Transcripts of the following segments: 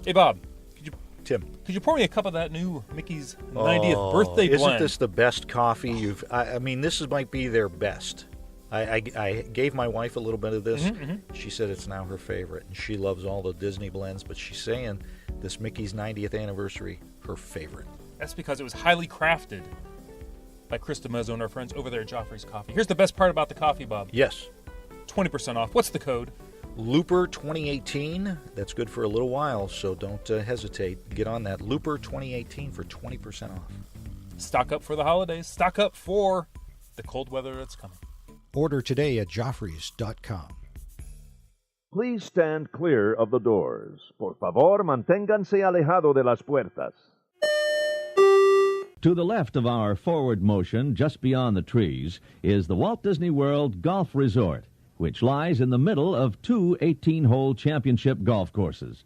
Hey, Bob. Tim. Could you pour me a cup of that new Mickey's 90th birthday blend? Isn't this the best coffee you've... I mean, this might be their best. I gave my wife a little bit of this. She said it's now her favorite, and she loves all the Disney blends, but she's saying this Mickey's 90th anniversary, her favorite. That's because it was highly crafted by Krista Mezzo and our friends over there at Joffrey's Coffee. Here's the best part about the coffee, Bob. Yes. 20% off. What's the code? Looper 2018. That's good for a little while, so don't hesitate. Get on that. Looper 2018 for 20% off. Stock up for the holidays. Stock up for the cold weather that's coming. Order today at Joffreys.com. Please stand clear of the doors. Por favor, manténganse alejado de las puertas. To the left of our forward motion, just beyond the trees, is the Walt Disney World Golf Resort, which lies in the middle of two 18-hole championship golf courses.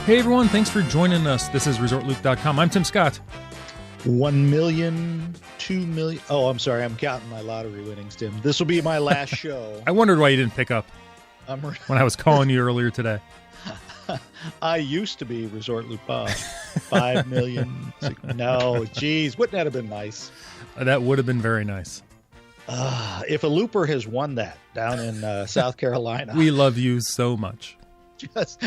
Hey, everyone. Thanks for joining us. This is ResortLoop.com. I'm Tim Scott. 1 million, 2 million. Oh, I'm sorry. I'm counting my lottery winnings, Tim. This will be my last show. I wondered why you didn't pick up when I was calling you earlier today. I used to be Resort Loop Bob. 5 million. No, geez. Wouldn't that have been nice? That would have been very nice. If a looper has won that down in South Carolina. We love you so much. Just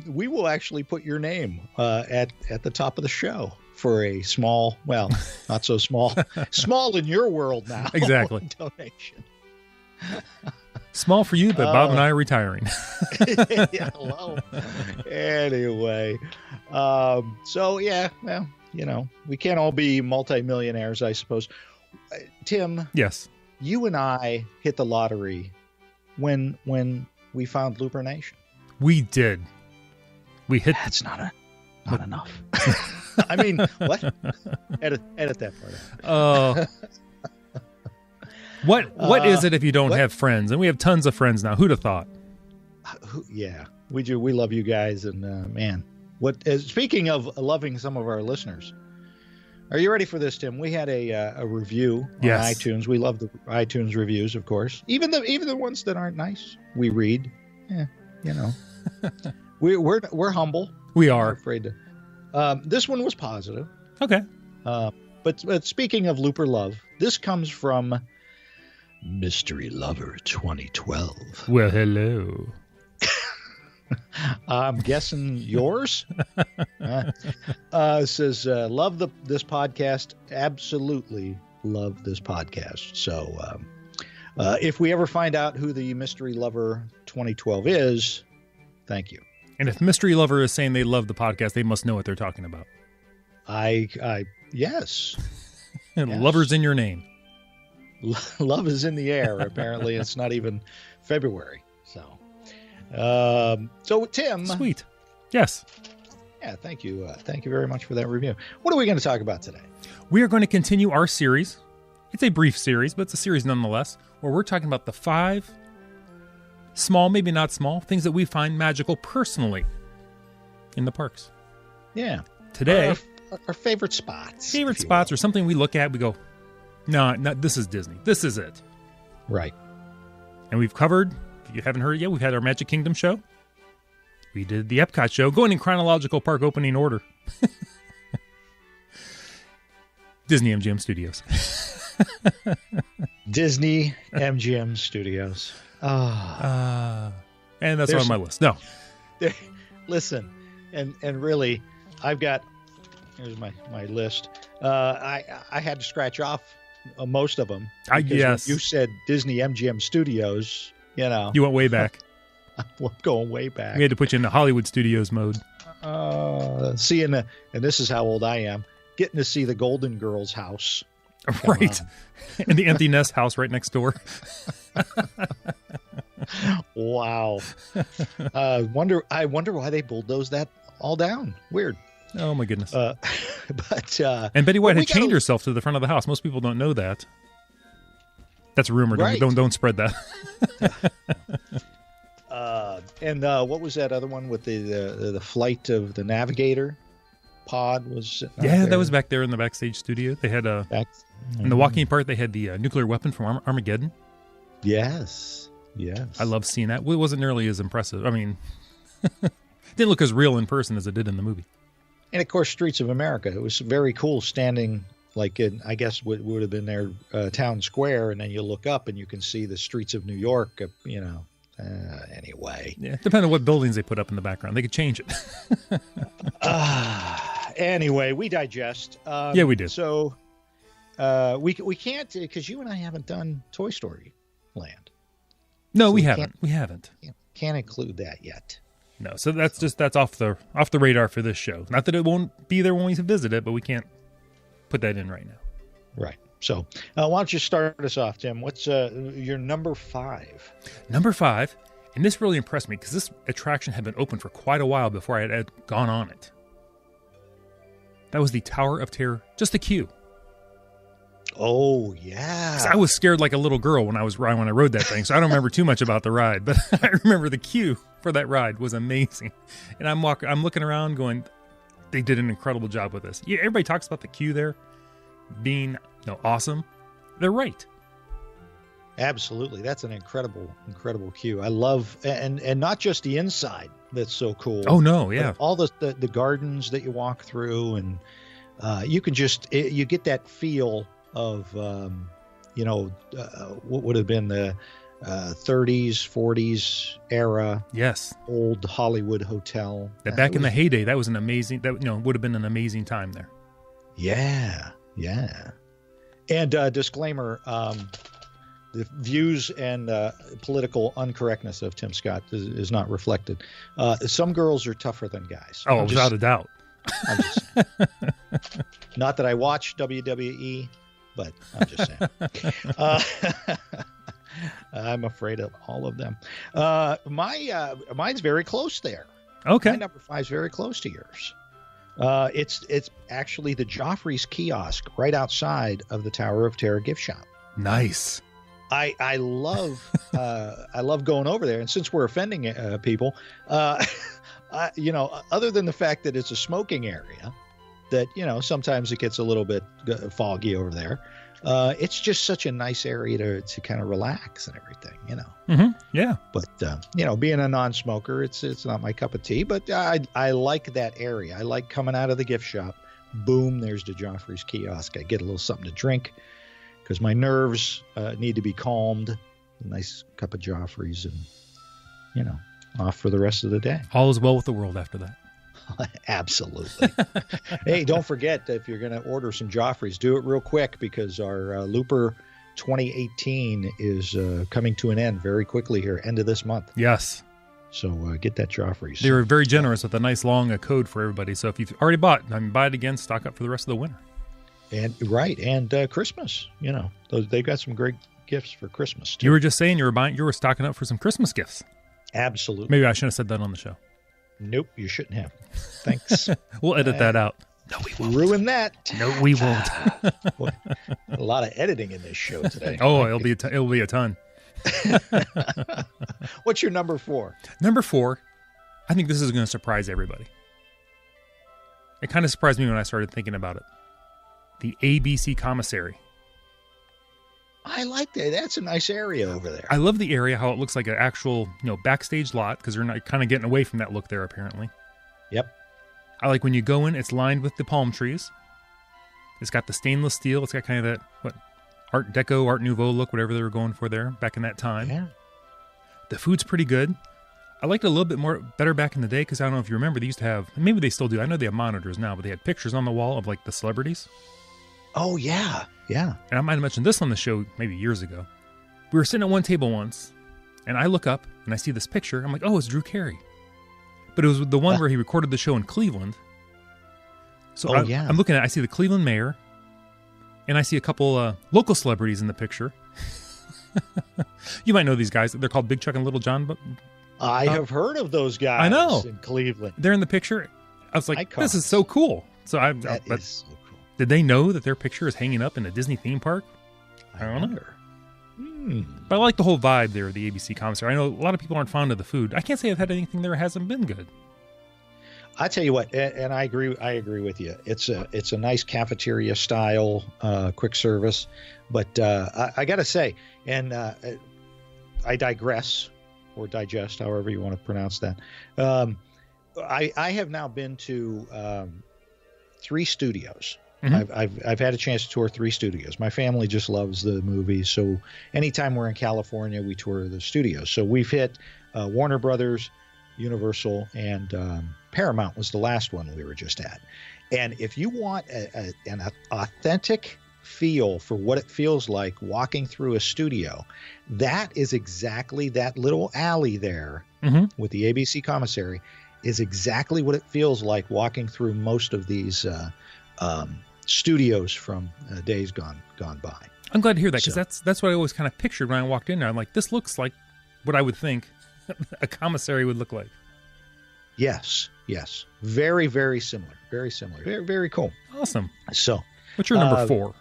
we will actually put your name at the top of the show for a small, well, not so small, small in your world now. Exactly. Donation. Small for you, but Bob and I are retiring. Yeah, hello. Anyway, so yeah, well, you know, we can't all be multimillionaires, I suppose. Tim. Yes. You and I hit the lottery when we found Looper Nation. We did. We hit. That's not enough. I mean, what? Edit that part out. What is it if you don't have friends? And we have tons of friends now. Who'd have thought? Yeah, we do. We love you guys, and man, speaking of loving some of our listeners. Are you ready for this, Tim? We had a review on iTunes. We love the iTunes reviews, of course. Even the ones that aren't nice, we read. Yeah, you know, we're humble. We are. We're afraid to. This one was positive. Okay. But speaking of Looper love, this comes from Mystery Lover 2012. Well, hello. I'm guessing yours. Says, love this podcast. Absolutely love this podcast. So if we ever find out who the Mystery Lover 2012 is, thank you. And if Mystery Lover is saying they love the podcast, they must know what they're talking about. Yes. And yes. Lover's in your name. Love is in the air. Apparently, it's not even February. So Tim. Sweet. Yes. Yeah, thank you. Thank you very much for that review. What are we going to talk about today? We are going to continue our series. It's a brief series, but it's a series nonetheless, where we're talking about the 5 small, maybe not small, things that we find magical personally in the parks. Yeah. Today. Our favorite spots. Favorite spots or something we look at, we go, no, this is Disney. This is it. Right. And we've covered... If you haven't heard it yet, we've had our Magic Kingdom show. We did the Epcot show, going in chronological park opening order. Disney MGM Studios. Disney MGM Studios. And that's on my list. No. Listen, and really, I've got, here's my list. I had to scratch off most of them. Yes. You said Disney MGM Studios. You know, you went way back. I'm going way back. We had to put you in the Hollywood Studios mode. Seeing and this is how old I am. Getting to see the Golden Girls house, right, and the empty nest house right next door. Wow. I wonder why they bulldozed that all down. Weird. Oh my goodness. And Betty White had chained herself to the front of the house. Most people don't know that. That's a rumor. Right. Don't spread that. And what was that other one with the flight of the Navigator? pod was sitting out Yeah, there. that was back there in the backstage studio. They had in the walking part, they had the nuclear weapon from Armageddon. Yes. I love seeing that. It wasn't nearly as impressive. I mean, it didn't look as real in person as it did in the movie. And of course, Streets of America. It was very cool standing like in, I guess, what would have been their town square, and then you look up and you can see the streets of New York. Anyway. Yeah, depending on what buildings they put up in the background, they could change it. Anyway, we digest. Yeah, we did. So we can't, because you and I haven't done Toy Story Land. No, So we haven't. We haven't. Can't include that yet. No, so that's off the radar for this show. Not that it won't be there when we visit it, but we can't put that in right now. Right. So why don't you start us off, Tim? What's your number 5? Number 5, and this really impressed me because this attraction had been open for quite a while before I had gone on it. That was the Tower of Terror, just the queue. Oh, yeah. I was scared like a little girl when I rode that thing, so I don't remember too much about the ride, but I remember the queue for that ride was amazing. And I'm looking around going, they did an incredible job with this. Yeah, everybody talks about the queue there being awesome. They're right. Absolutely. That's an incredible queue. I love, and not just the inside that's so cool. Oh, no, yeah. All the gardens that you walk through, and you can you get that feel of, what would have been the 30s, 40s era. Yes. Old Hollywood hotel. Back in the heyday, that was an amazing, would have been an amazing time there. Yeah. Yeah. And disclaimer, the views and political uncorrectness of Tim Scott is not reflected. Some girls are tougher than guys. Oh, without a doubt. I'm just saying. Not that I watch WWE, but I'm just saying. I'm afraid of all of them. Mine's very close there. Okay. My number 5 is very close to yours. It's actually the Joffrey's kiosk right outside of the Tower of Terror gift shop. Nice. I love going over there, and since we're offending people, other than the fact that it's a smoking area, that sometimes it gets a little bit foggy over there. It's just such a nice area to kind of relax and everything, Mm-hmm. Yeah. But being a non-smoker, it's not my cup of tea. But I like that area. I like coming out of the gift shop. Boom, there's the Joffrey's kiosk. I get a little something to drink because my nerves need to be calmed. A nice cup of Joffrey's, and off for the rest of the day. All is well with the world after that. Absolutely. Hey, don't forget, if you're going to order some Joffrey's, do it real quick because our Looper 2018 is coming to an end very quickly here, end of this month. Yes. So get that Joffrey's. They were very generous with a nice long code for everybody. So if you've already bought, buy it again, stock up for the rest of the winter. And Christmas, they've got some great gifts for Christmas too. You were just saying you were stocking up for some Christmas gifts. Absolutely. Maybe I shouldn't have said that on the show. Nope, you shouldn't have. Thanks. We'll edit that out. No, we won't. Ruin that. No, we won't. Boy, a lot of editing in this show today. Oh, it'll be a ton. What's your number 4? Number 4, I think this is going to surprise everybody. It kind of surprised me when I started thinking about it. The ABC Commissary. I like that. That's a nice area over there. I love the area, how it looks like an actual, backstage lot, because they're not kind of getting away from that look there, apparently. Yep. I like when you go in, it's lined with the palm trees. It's got the stainless steel. It's got kind of that, Art Deco, Art Nouveau look, whatever they were going for there back in that time. Yeah. The food's pretty good. I liked it a little bit better back in the day, because I don't know if you remember, they used to have, maybe they still do, I know they have monitors now, but they had pictures on the wall of, the celebrities. Oh, yeah. Yeah. And I might have mentioned this on the show maybe years ago. We were sitting at one table once, and I look up, and I see this picture. I'm like, oh, it's Drew Carey. But it was the one where he recorded the show in Cleveland. So I'm looking at it, I see the Cleveland mayor, and I see a couple local celebrities in the picture. You might know these guys. They're called Big Chuck and Little John. But I have heard of those guys. I know. In Cleveland. They're in the picture. I was like, Icons. This is so cool. So That is so cool. Did they know that their picture is hanging up in a Disney theme park? I don't know. But I like the whole vibe there of the ABC Commissary. I know a lot of people aren't fond of the food. I can't say I've had anything there that hasn't been good. I tell you what, and I agree with you. It's a nice cafeteria style quick service, but I got to say, and I digress or digest, however you want to pronounce that. I have now been to 3 studios. Mm-hmm. I've had a chance to tour 3 studios. My family just loves the movies, so anytime we're in California, we tour the studios. So we've hit Warner Brothers, Universal, and Paramount was the last one we were just at. And if you want an authentic feel for what it feels like walking through a studio, that is exactly that little alley there with the ABC commissary is exactly what it feels like walking through most of these studios from days gone by. I'm glad to hear that, because that's what I always kind of pictured when I walked in there. I'm like, this looks like what I would think a commissary would look like. Yes. Very, very similar. Very similar. Very, very cool. Awesome. So, what's your number 4?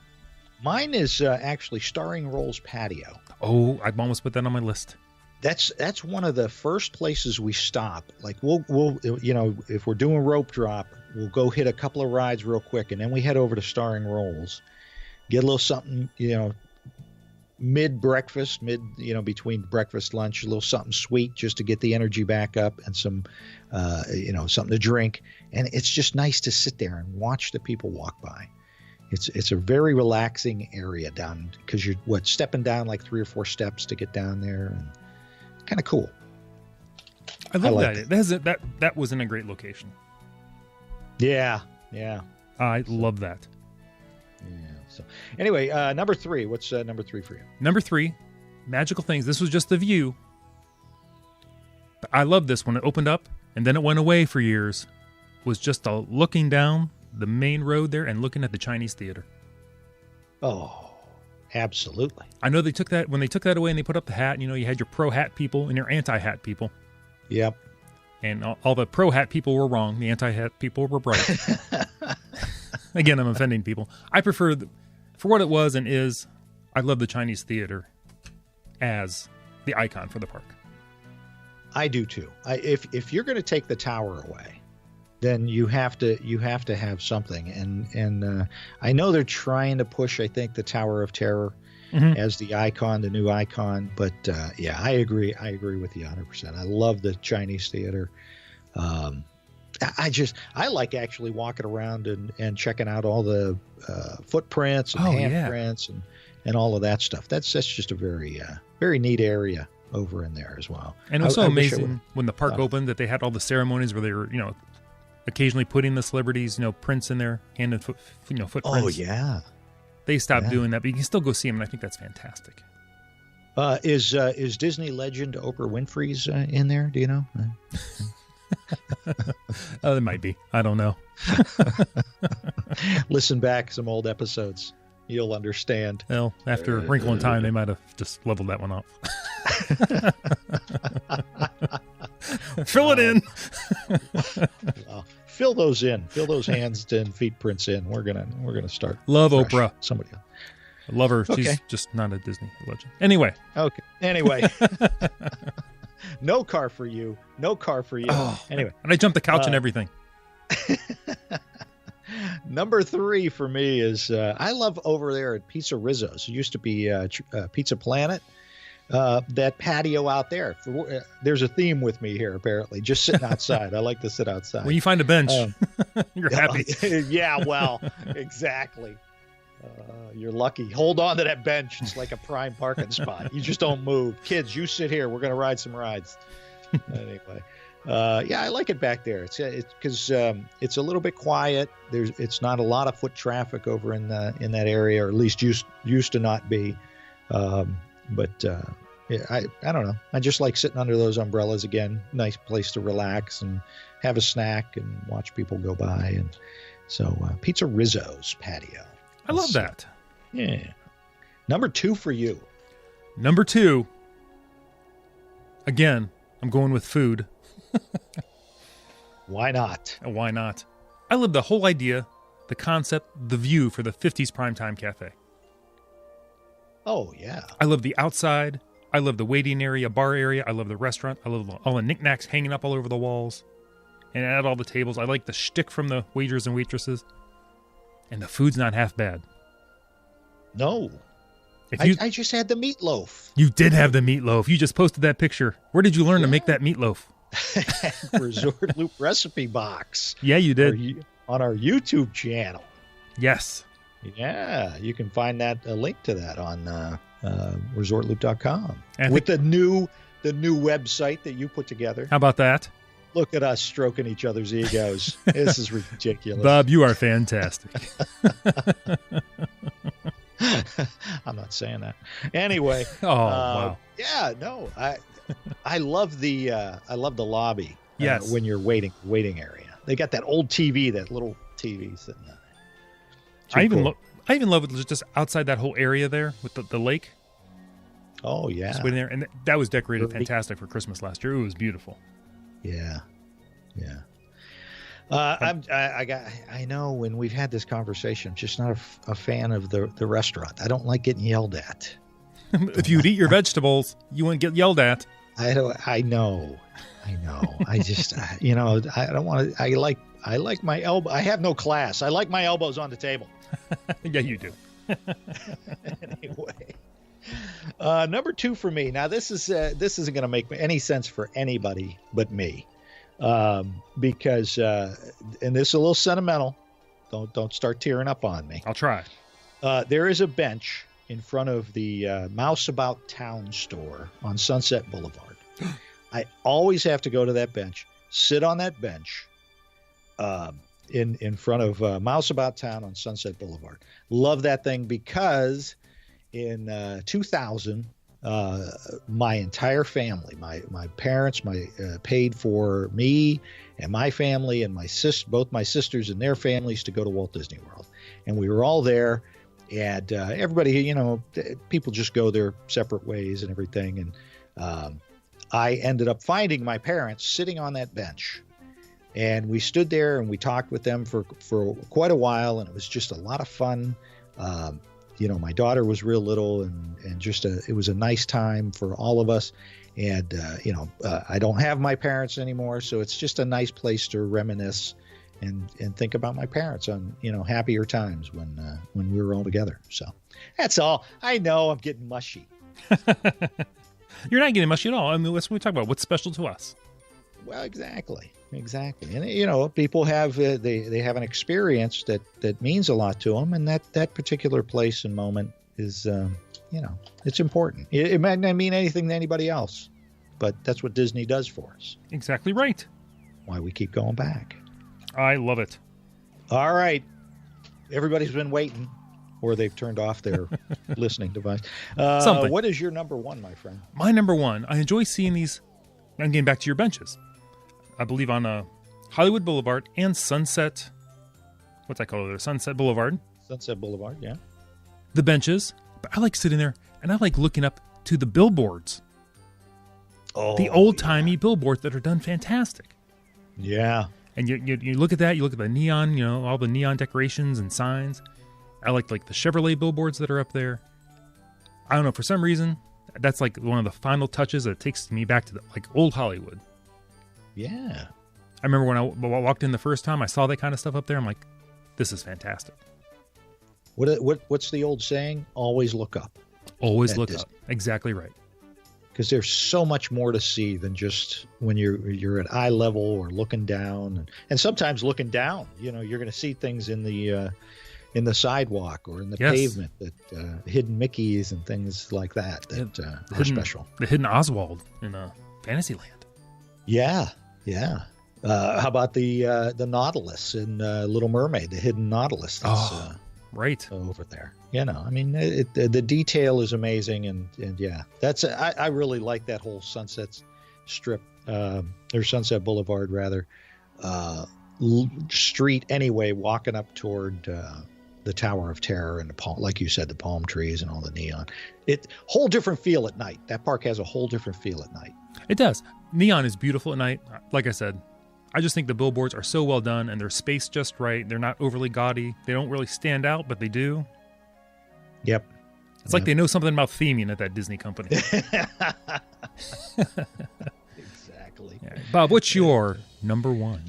Mine is actually Starring Roll's Patio. Oh, I almost put that on my list. That's one of the first places we stop. Like we'll if we're doing rope drop, we'll go hit a couple of rides real quick, and then we head over to Starring Rolls, get a little something, mid-breakfast, between breakfast, lunch, a little something sweet just to get the energy back up, and some, something to drink. And it's just nice to sit there and watch the people walk by. It's a very relaxing area down, because you're stepping down like 3 or 4 steps to get down there, and kind of cool. I love that. That was in a great location. Yeah. I love that. Yeah. So anyway, number 3. What's number 3 for you? Number 3, Magical Things. This was just the view. But I love this when it opened up and then it went away for years. Was just looking down the main road there and looking at the Chinese theater. Oh, absolutely. I know when they took that away and they put up the hat, you had your pro hat people and your anti hat people. Yep. And all the pro hat people were wrong. The anti hat people were right. Again, I'm offending people. I prefer, for what it was and is, I love the Chinese theater as the icon for the park. I do too. If you're going to take the tower away, then you have to have something. And I know they're trying to push, I think, the Tower of Terror as the icon, the new icon. But yeah, I agree. I agree with you 100%. I love the Chinese theater. I like actually walking around and checking out all the footprints and handprints and all of that stuff. That's just a very very neat area over in there as well. And it was so amazing when the park opened that they had all the ceremonies where they were, occasionally putting the celebrities, prints in there, hand and footprints. Oh yeah. They stopped doing that, but you can still go see them, and I think that's fantastic. Is Disney legend Oprah Winfrey's in there? Do you know? It might be. I don't know. Listen back some old episodes. You'll understand. Well, after Wrinkle in Time, they might have just leveled that one off. Fill it in. Fill those in. Fill those hands and feet prints in. We're gonna start. Love fresh. Oprah. Somebody else. I love her. Okay. She's just not a Disney legend. Anyway. Okay. Anyway. No car for you. No car for you. Oh, anyway. And I jumped the couch and everything. Number 3 for me is I love over there at Pizza Rizzo's. It used to be Pizza Planet. That patio out there. There's a theme with me here, apparently. Just sitting outside. I like to sit outside. When you find a bench, you're happy. Yeah, well, exactly. You're lucky. Hold on to that bench. It's like a prime parking spot. You just don't move. Kids, you sit here. We're going to ride some rides. Anyway. Yeah, I like it back there. It's because it's a little bit quiet. It's not a lot of foot traffic over in that area, or at least used to not be. But I don't know. I just like sitting under those umbrellas again. Nice place to relax and have a snack and watch people go by. And so Pizza Rizzo's patio. I love that. Yeah. Number 2 for you. Number 2. Again, I'm going with food. Why not? Why not? I love the whole idea, the concept, the view for the 50s Primetime Cafe. Oh, yeah. I love the outside. I love the waiting area, bar area. I love the restaurant. I love all the knickknacks hanging up all over the walls. and at all the tables. I like the shtick from the waiters and waitresses. And the food's not half bad. No. I just had the meatloaf. You did have the meatloaf. You just posted that picture. Where did you learn to make that meatloaf? Resort Loop recipe box. Yeah, you did. On our YouTube channel. Yes. Yeah, you can find a link to that on ResortLoop.com. With the new website that you put together. How about that? Look at us stroking each other's egos. This is ridiculous. Bob, you are fantastic. I'm not saying that. Anyway. Wow. Yeah, no. I love the lobby. Yes. When you're waiting area. They got that old TV, that little TV sitting there. I even love it just outside that whole area there with the lake. Oh yeah. Just waiting there, and that was decorated fantastic for Christmas last year. It was beautiful. Yeah. I know when we've had this conversation, I'm just not a fan of the restaurant. I don't like getting yelled at. If you'd eat your vegetables, you wouldn't get yelled at. I know. I just, I don't want to. I like my elbow. I have no class. I like my elbows on the table. Yeah, you do. Anyway. Number 2 for me. Now this isn't going to make any sense for anybody but me, because and this is a little sentimental. Don't start tearing up on me. I'll try. There is a bench in front of the Mouse About Town store on Sunset Boulevard. I always have to go to that bench, sit on that bench, in front of Mouse About Town on Sunset Boulevard. Love that thing because in 2000, my entire family, my parents, paid for me and my family and both my sisters and their families to go to Walt Disney World, and we were all there. And everybody, people just go their separate ways and everything. And I ended up finding my parents sitting on that bench, and we stood there and we talked with them for quite a while, and it was just a lot of fun. My daughter was real little, and just it was a nice time for all of us. And I don't have my parents anymore, so it's just a nice place to reminisce and think about my parents on happier times when we were all together. So that's all. I know I'm getting mushy. You're not getting mushy at all. I mean, that's what we talk about. What's special to us? Well, exactly. And people have they have an experience that means a lot to them, and that particular place and moment is it's important. It might not mean anything to anybody else, but that's what Disney does for us. Exactly right. Why we keep going back. I love it. All right. Everybody's been waiting, or they've turned off their listening device. What is your number 1, my friend? My number 1, I enjoy seeing these. I'm getting back to your benches. I believe on Hollywood Boulevard and Sunset. What's that called? Sunset Boulevard. Sunset Boulevard, yeah. The benches. But I like sitting there, and I like looking up to the billboards. Oh, the old-timey billboards that are done fantastic. Yeah. And you look at that, you look at the neon, all the neon decorations and signs. I like the Chevrolet billboards that are up there. I don't know, for some reason, that's like one of the final touches that takes me back to old Hollywood. Yeah. I remember when I walked in the first time, I saw that kind of stuff up there. I'm like, this is fantastic. What's the old saying? Always look up. Always look up. Exactly right. Because there's so much more to see than just when you're at eye level or looking down, and sometimes looking down. You're going to see things in the sidewalk or in the pavement that hidden Mickeys and things like that are special. The hidden Oswald in Fantasyland. Yeah. How about the Nautilus in Little Mermaid? The hidden Nautilus. That's, right over there. The detail is amazing, and yeah, I really like that whole Sunset Strip or Sunset Boulevard rather street anyway, walking up toward the Tower of Terror and like you said, the palm trees and all the neon. Whole different feel at night. That park has a whole different feel at night. It does. Neon is beautiful at night. Like I said, I just think the billboards are so well done and they're spaced just right. They're not overly gaudy. They don't really stand out, but they do. Yep. It's like they know something about theming at that Disney company. Exactly. Yeah. Bob, what's your number 1?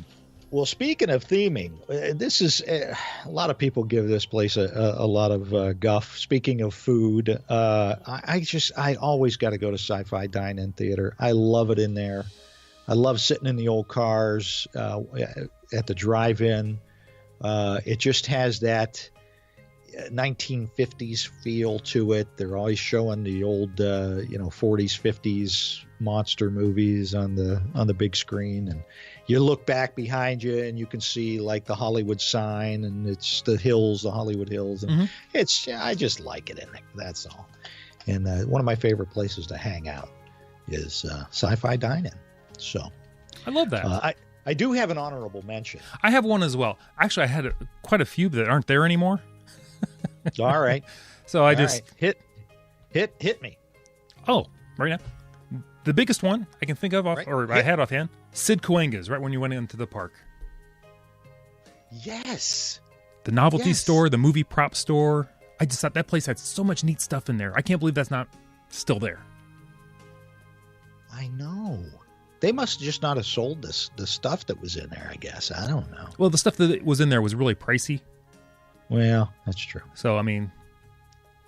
Well, speaking of theming, this is a lot of people give this place a lot of guff. Speaking of food, I always got to go to Sci-Fi Dine-In Theater. I love it in there. I love sitting in the old cars at the drive-in. It just has that 1950s feel to it. They're always showing the old 40s, 50s monster movies on the big screen, and you look back behind you and you can see like the Hollywood sign, and it's the hills, the Hollywood Hills, and I just like it in there. That's all. And one of my favorite places to hang out is Sci-Fi Dine-In. So I love that. I do have an honorable mention. I have one as well. Actually, I had quite a few that aren't there anymore. All right. So I just hit me. Oh, right now. The biggest one I can think of I had offhand, Sid Cahuenga's, right when you went into the park. Yes. The novelty store, the movie prop store. I just thought that place had so much neat stuff in there. I can't believe that's not still there. I know. They must just not have sold the stuff that was in there, I guess. I don't know. Well, the stuff that was in there was really pricey. Well, that's true. So, I mean,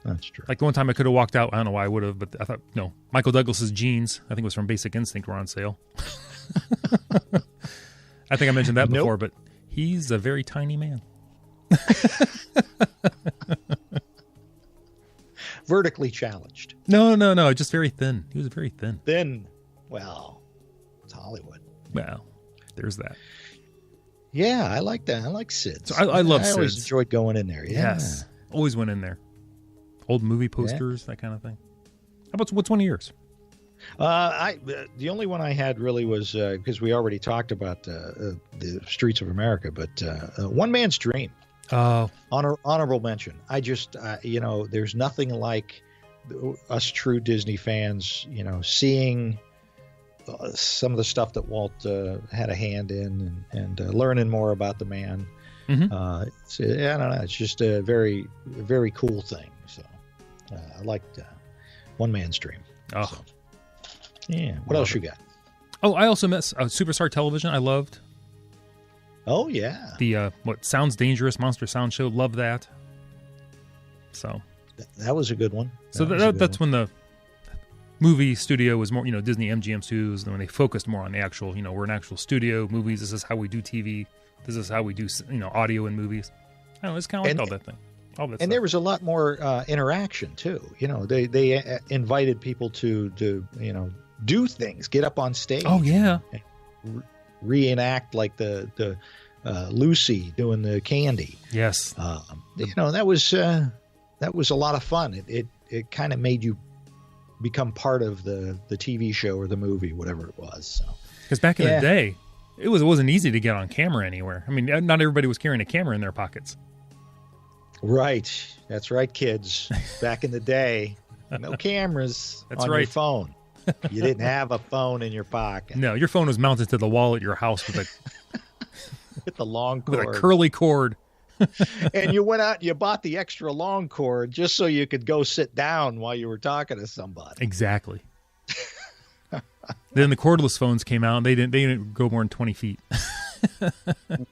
that's true. Like the one time I could have walked out. I don't know why I would have, but I thought, no. Michael Douglas's jeans, I think it was from Basic Instinct, were on sale. I think I mentioned that before, but he's a very tiny man. Vertically challenged. No, just very thin. He was very thin. Thin. Well, it's Hollywood. Well, there's that. Yeah, I like that. I like Sid's. So I love Sid's. I always enjoyed going in there. Yeah. Yes. Always went in there. Old movie posters, that kind of thing. How about, what's one of yours? The only one I had really was, because we already talked about the Streets of America, but One Man's Dream. Oh. Honorable mention. I just, there's nothing like us true Disney fans, seeing some of the stuff that Walt had a hand in and learning more about the man. Mm-hmm. I don't know. It's just a very, very cool thing. So I liked One Man's Dream. Oh. So, yeah. What else you got? Oh, I also met Superstar Television. I loved. Oh, yeah. The Sounds Dangerous Monster Sound Show. Love that. So. That was a good one. That's when the movie studio was more, Disney MGM Studios, when they focused more on the actual, we're an actual studio, movies, this is how we do TV, this is how we do, audio in movies. I don't know, it's kind of like all that thing. All that and stuff. There was a lot more interaction, too. They invited people to do things, get up on stage. Oh, yeah. Reenact like the Lucy doing the candy. Yes. That was a lot of fun. It kind of made you become part of the TV show or the movie, whatever it was. So, because back in the day, it wasn't easy to get on camera anywhere. I mean, not everybody was carrying a camera in their pockets. Right. That's right, kids. Back in the day, no cameras on your phone. You didn't have a phone in your pocket. No, your phone was mounted to the wall at your house with the long cord. With a curly cord. And you went out and you bought the extra long cord just so you could go sit down while you were talking to somebody. Exactly. Then the cordless phones came out and they didn't go more than 20 feet.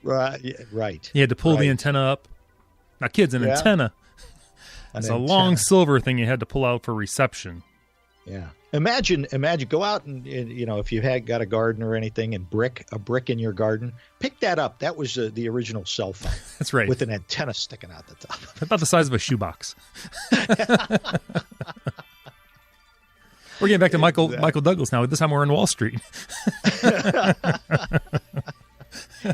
Right. You had to pull the antenna up. Now, kids, an antenna. It's a long silver thing you had to pull out for reception. Yeah. Imagine, go out and if you had got a garden or anything and a brick in your garden, pick that up. That was the original cell phone. That's right. With an antenna sticking out the top. About the size of a shoebox. We're getting back to Michael Douglas now. This time we're in Wall Street.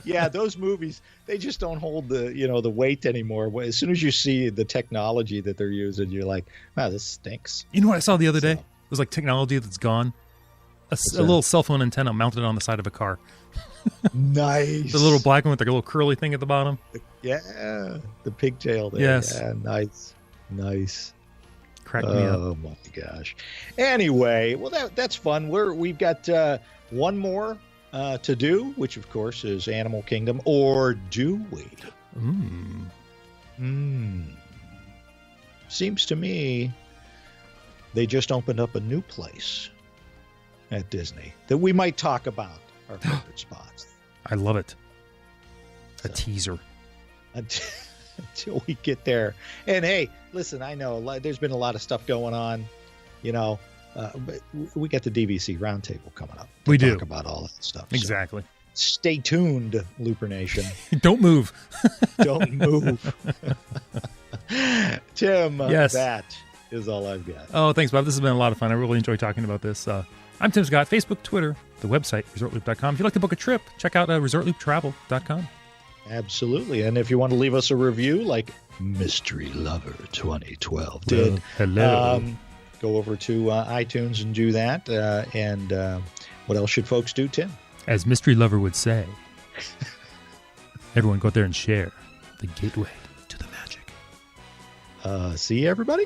Yeah, those movies, they just don't hold the weight anymore. As soon as you see the technology that they're using, you're like, wow, this stinks. You know what I saw the other day? It was like technology that's gone. A little cell phone antenna mounted on the side of a car. Nice. The little black one with the little curly thing at the bottom. Yeah, the pigtail there. Yes. Yeah, nice. Cracked me up. Oh my gosh. Anyway, well that's fun. We've got one more to do, which of course is Animal Kingdom, or do we? Seems to me they just opened up a new place at Disney that we might talk about our favorite spots. I love it. A teaser. Until we get there. And hey, listen, I know there's been a lot of stuff going on, but we got the DVC roundtable coming up. We do. Talk about all that stuff. Exactly. So stay tuned, Looper Nation. Don't move. Don't move. Tim, yes. That is all I've got. Oh, thanks, Bob. This has been a lot of fun. I really enjoy talking about this. I'm Tim Scott, Facebook, Twitter, the website, ResortLoop.com. If you'd like to book a trip, check out ResortLoopTravel.com. Absolutely. And if you want to leave us a review like Mystery Lover 2012 did, hello. Go over to iTunes and do that. And what else should folks do, Tim? As Mystery Lover would say, everyone go out there and share the gateway to the magic. See you, everybody.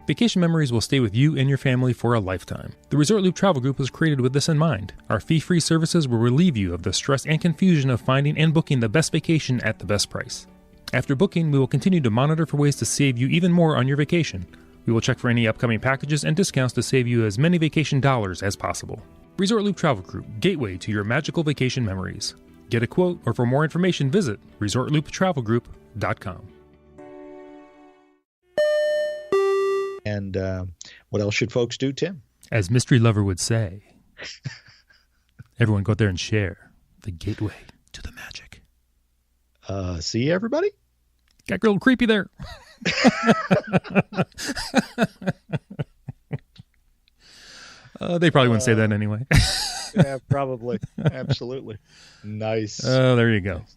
Vacation memories will stay with you and your family for a lifetime. The Resort Loop Travel Group was created with this in mind. Our fee-free services will relieve you of the stress and confusion of finding and booking the best vacation at the best price. After booking, we will continue to monitor for ways to save you even more on your vacation. We will check for any upcoming packages and discounts to save you as many vacation dollars as possible. Resort Loop Travel Group, gateway to your magical vacation memories. Get a quote, or for more information, visit ResortLoopTravelGroup.com. And what else should folks do, Tim? As Mystery Lover would say, everyone go out there and share the gateway to the magic. See you, everybody. Got a little creepy there. They probably wouldn't say that anyway. Yeah, probably. Absolutely. Nice. Oh, there you go. Nice.